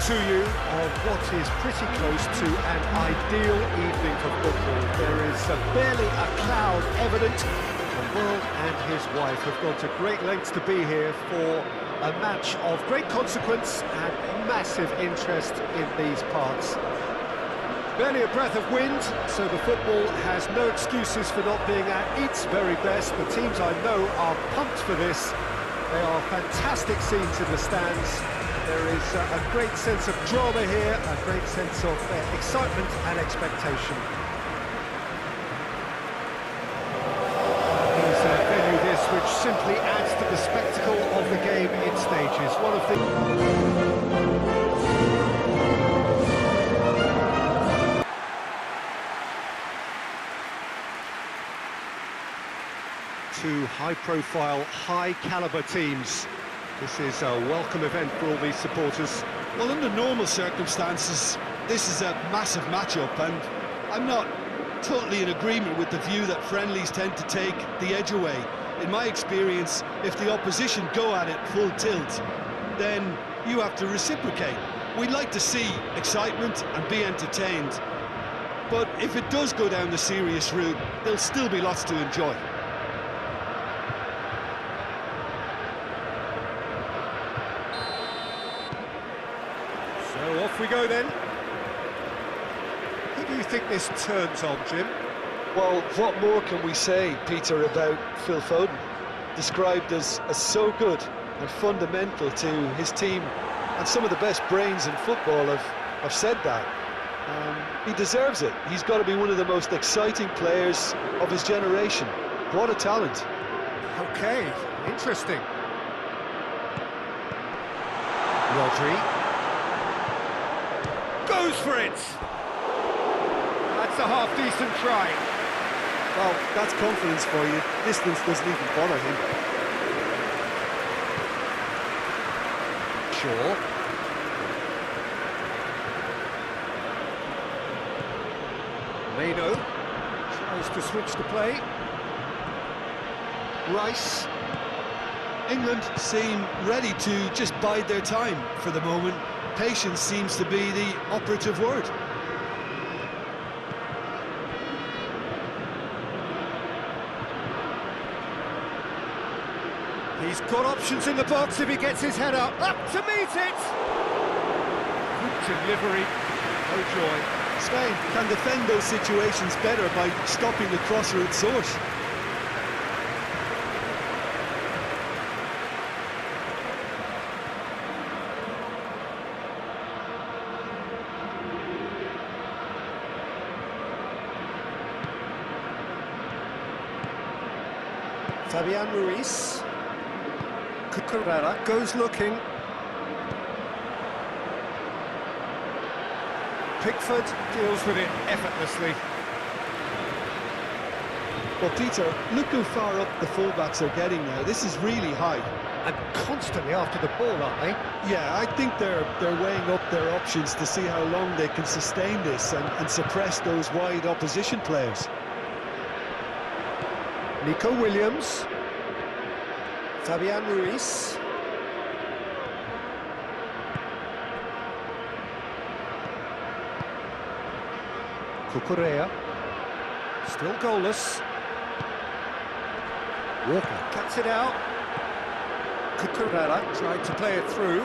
to you of what is pretty close to an ideal evening for football. There is barely a cloud evident. The world and his wife have gone to great lengths to be here for a match of great consequence and massive interest in these parts. Barely a breath of wind, so the football has no excuses for not being at its very best. The teams I know are pumped for this. They are fantastic scenes in the stands. There is a great sense of drama here, a great sense of excitement and expectation. Here's a venue this which simply adds to the spectacle of the game in stages. One of the two high-profile, high-caliber teams. This is a welcome event for all these supporters. Well, under normal circumstances, this is a massive match-up, and I'm not totally in agreement with the view that friendlies tend to take the edge away. In my experience, if the opposition go at it full tilt, then you have to reciprocate. We'd like to see excitement and be entertained, but if it does go down the serious route, there'll still be lots to enjoy. So off we go then. Who do you think this turns on, Jim? Well, what more can we say, Peter, about Phil Foden? Described as so good and fundamental to his team, and some of the best brains in football have said that. He deserves it. He's got to be one of the most exciting players of his generation. What a talent. Okay, interesting. Rodri goes for it. That's a half-decent try. Well, that's confidence for you. Distance doesn't even bother him. Shaw. Meno tries to switch the play. Rice. England seem ready to just bide their time for the moment. Patience seems to be the operative word. He's got options in the box if he gets his head up to meet it! Good delivery, no joy. Spain can defend those situations better by stopping the crosser at source. Fabian Ruiz. Cucurella goes looking. Pickford deals with it effortlessly. Well, Peter, look how far up the fullbacks are getting now. This is really high. And constantly after the ball, aren't they? Yeah, I think they're weighing up their options to see how long they can sustain this and suppress those wide opposition players. Nico Williams. Fabian Ruiz. Cucurella. Still goalless. Walker cuts it out. Cucurella tried to play it through.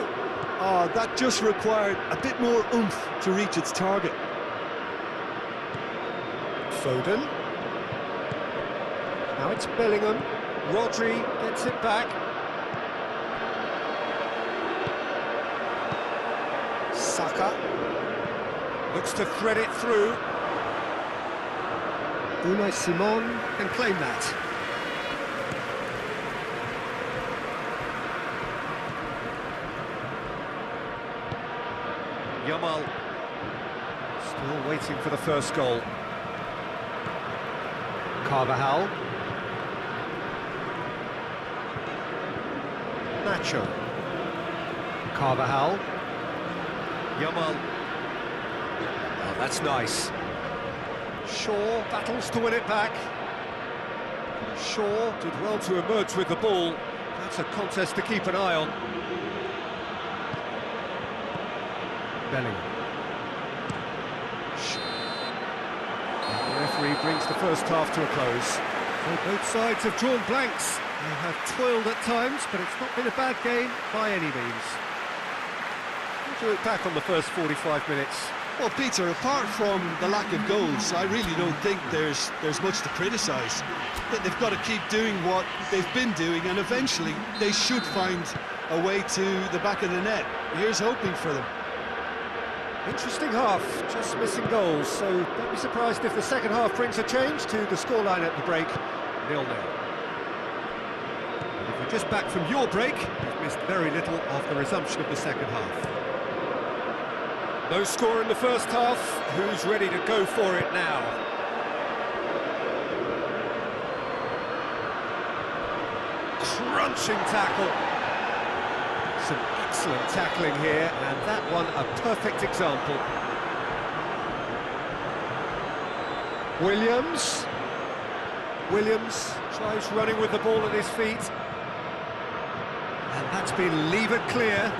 Oh, that just required a bit more oomph to reach its target. Foden. Now it's Bellingham. Rodri gets it back. Saka looks to thread it through. Unai Simon can claim that. Yamal still waiting for the first goal. Carvajal. Nacho. Carvajal. Yamal. Oh, that's nice. Shaw battles to win it back. Shaw did well to emerge with the ball. That's a contest to keep an eye on. Bellingham. And the referee brings the first half to a close. So both sides have drawn blanks. They have toiled at times, but it's not been a bad game by any means. What do you look back on the first 45 minutes? Well, Peter, apart from the lack of goals, I really don't think there's much to criticise. They've got to keep doing what they've been doing, and eventually they should find a way to the back of the net. Here's hoping for them. Interesting half, just missing goals, so don't be surprised if the second half brings a change to the scoreline at the break, 0-0. And if you're just back from your break, you've missed very little of the resumption of the second half. No score in the first half, who's ready to go for it now? Crunching tackle. Some excellent tackling here, and that one a perfect example. Williams tries running with the ball at his feet. And that's been levered clear.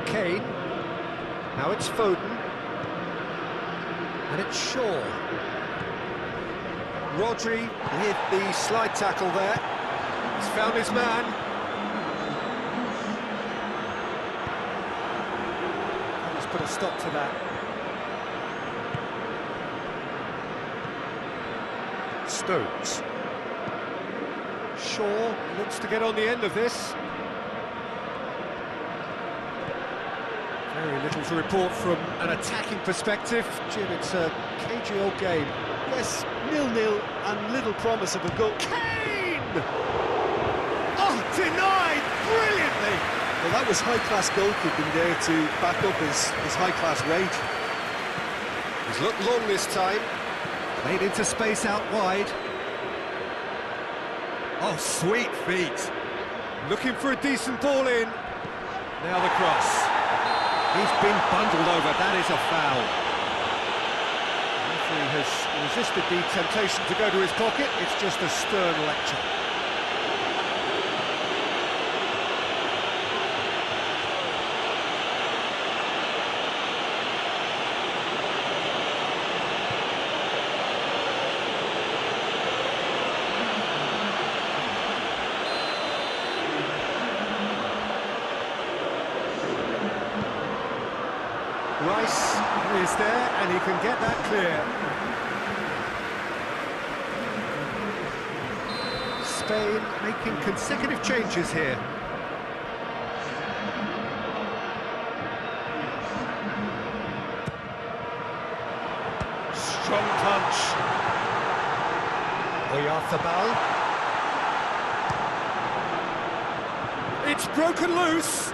Kane. Now it's Foden. And it's Shaw. Rodri with the slide tackle there. He's found his man. Let's put a stop to that. Stones. Shaw looks to get on the end of this. Very little to report from an attacking perspective. Jim, it's a cagey old game. Yes, 0-0 and little promise of a goal. Kane! Oh, denied brilliantly! Well, that was high-class goalkeeping there to back up his high-class rage. He's looked long this time. Played into space out wide. Oh, sweet feet. Looking for a decent ball in. Now the cross. He's been bundled over, that is a foul. The referee has resisted the temptation to go to his pocket, it's just a stern lecture. Rice is there, and he can get that clear. Spain making consecutive changes here. Strong punch. Oyarzabal. It's broken loose.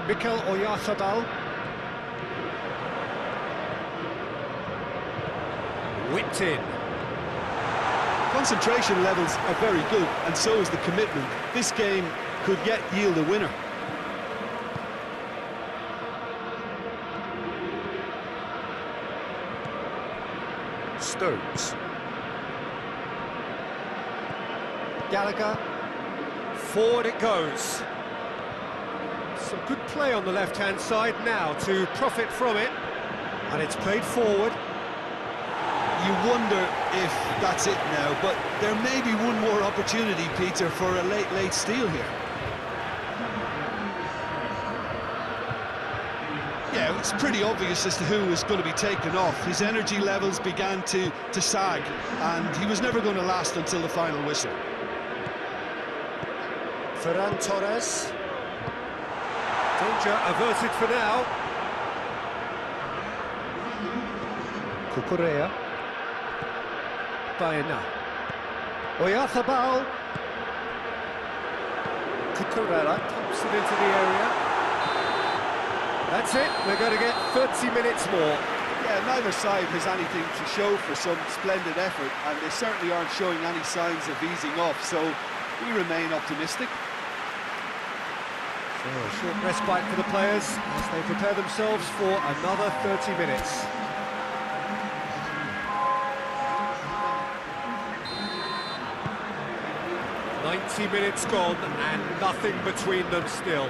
Mikel Oyarzabal. Whipped in. Concentration levels are very good, and so is the commitment. This game could yet yield a winner. Stones. Gallagher. Forward it goes. Some good play on the left-hand side now to profit from it, and it's played forward. You wonder if that's it now, but there may be one more opportunity, Peter, for a late steal here. Yeah, it's pretty obvious as to who was going to be taken off. His energy levels began to sag, and he was never going to last until the final whistle. Ferran Torres. Danger averted for now. Cucurella. Baena. Oyarzabal. Cucurella pumps it into the area. That's it, we're going to get 30 minutes more. Yeah, neither side has anything to show for some splendid effort, and they certainly aren't showing any signs of easing off, so we remain optimistic. So a short respite for the players as they prepare themselves for another 30 minutes. 90 minutes gone and nothing between them still.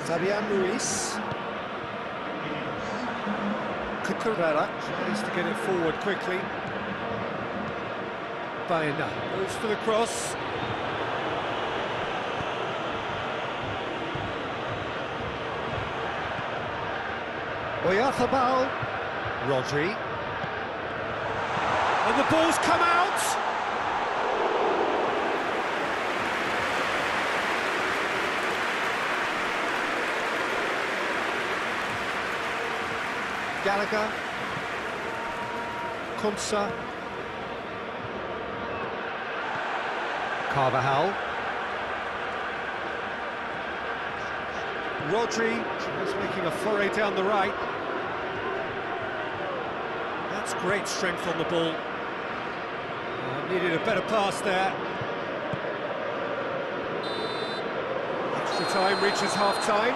Fabian Ruiz. Cucurella tries to get it forward quickly. Baena goes for the cross. Oyarzabal. Rodri. And the ball's come out! Gallagher. Konsa. Carvajal. Rodri is making a foray down the right. That's great strength on the ball. Needed a better pass there. Extra time reaches half-time.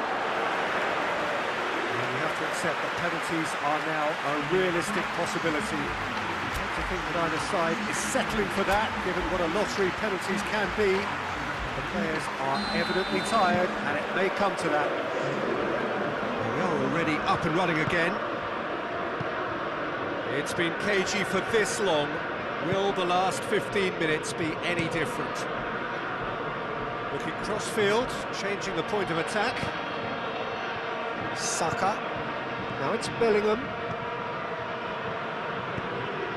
And we have to accept that penalties are now a realistic possibility. I tend to think that either side is settling for that, given what a lottery penalties can be. The players are evidently tired, and it may come to that. We are already up and running again. It's been cagey for this long. Will the last 15 minutes be any different? Looking cross-field, changing the point of attack. Saka. Now it's Bellingham.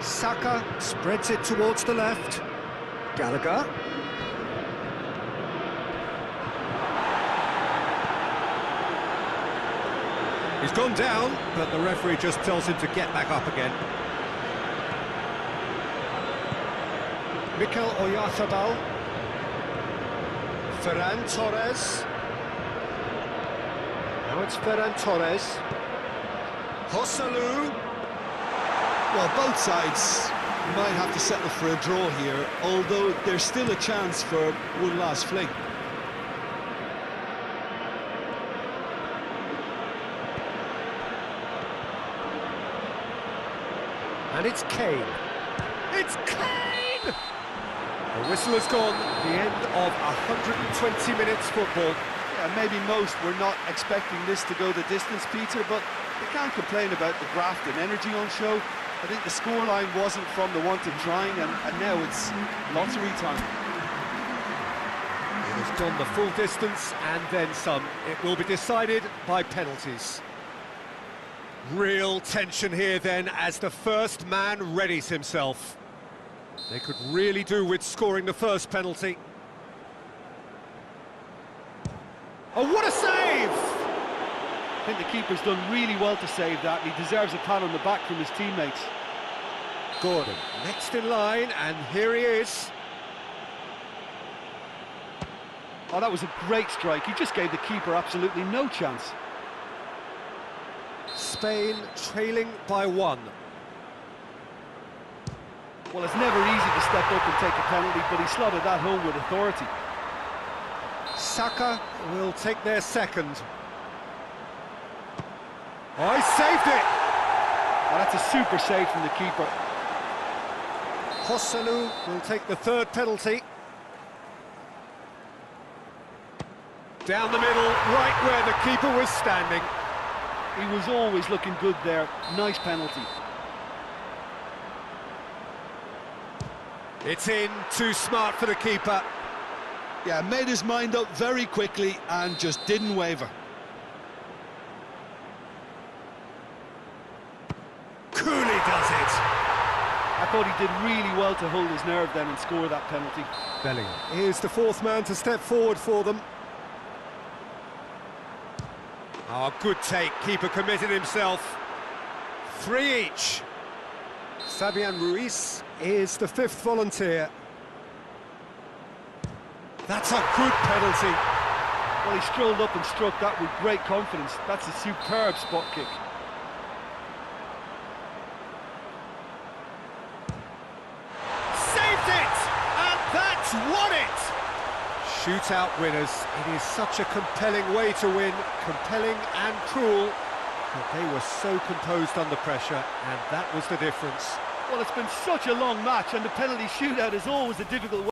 Saka spreads it towards the left. Gallagher. He's gone down, but the referee just tells him to get back up again. Mikel Oyarzabal. Ferran Torres. Now it's Ferran Torres. Joselu. Well, both sides might have to settle for a draw here, although there's still a chance for one last fling. And it's Kane. It's Kane! The whistle has gone, the end of 120 minutes football. Yeah, maybe most were not expecting this to go the distance, Peter, but they can't complain about the graft and energy on show. I think the scoreline wasn't from the want of trying, and now it's lottery time. It has gone the full distance and then some. It will be decided by penalties. Real tension here then as the first man readies himself. They could really do with scoring the first penalty. Oh, what a save! I think the keeper's done really well to save that, and he deserves a pat on the back from his teammates. Gordon, next in line, and here he is. Oh, that was a great strike. He just gave the keeper absolutely no chance. Spain trailing by 1. Well, it's never easy to step up and take a penalty, but he slotted that home with authority. Saka will take their second. Oh, he saved it! Oh, that's a super save from the keeper. Joselu will take the third penalty. Down the middle, right where the keeper was standing. He was always looking good there. Nice penalty. It's in, too smart for the keeper. Yeah, made his mind up very quickly and just didn't waver. Coolly does it. I thought he did really well to hold his nerve then and score that penalty. Bellingham is the fourth man to step forward for them. Oh, good take, keeper committed himself. 3 each. Fabian Ruiz is the fifth volunteer. That's a good penalty. Well, he strolled up and struck that with great confidence. That's a superb spot kick. Saved it! And that's won it! Shootout winners. It is such a compelling way to win, compelling and cruel, but they were so composed under pressure, and that was the difference. Well, it's been such a long match, and the penalty shootout is always a difficult